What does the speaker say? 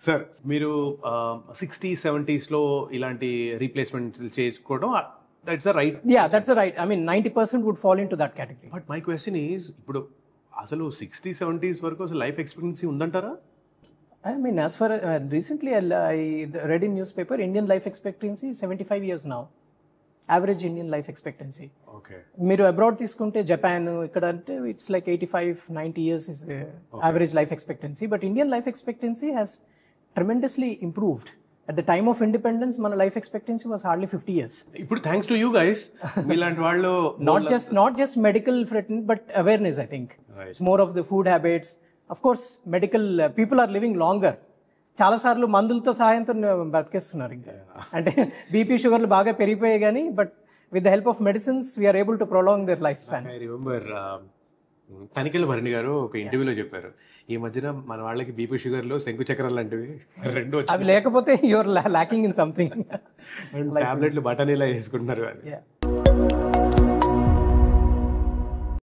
Sir మీరు 60-70s ఇలాంటి replacement చేసుకోవడం that's right. Yeah, that's right. I mean, 90% would fall into that category. But my question is, ఇప్పుడు అసలు 60-70s వరకు అసలు లైఫ్ ఎక్స్పెక్టెన్సీ ఉందంటారా? I mean, as far as recently I read in newspaper, Indian life expectancy is 75 years now. Average Indian life expectancy. Okay. మీరు abroad తీసుకుంటే Japan ఇక్కడ అంటే it's like 85-90 years is the average life expectancy. But Indian life expectancy has tremendously improved. At the time of independence, మన life expectancy was hardly 50 years. ఇప్పుడు thanks to you guys, మీలాంటి వాళ్ళు Not just medical threatened, but awareness, I think. Right. It's more of the food habits. Of course, medical people are living longer. చాలా సార్లు మందులతో సహాయంతో బతికేస్తున్నారు ఇంకా. అంటే BP షుగర్లు బాగా పెరిగిపోయాయి కానీ but with the help of medicines we are able to prolong their life span. I remember Tanikella Bharani garu ఒక ఇంటర్వ్యూలో చెప్పారు, ఈ మధ్యన మన వాళ్ళకి బీపీ షుగర్లు శంకు చక్రాలు లాంటివి రెండు అవి లేకపోతే యువర్ లాకింగ్ ఇన్ సంథింగ్. టాబ్లెట్లు బఠానీలా వేసుకుంటున్నారు.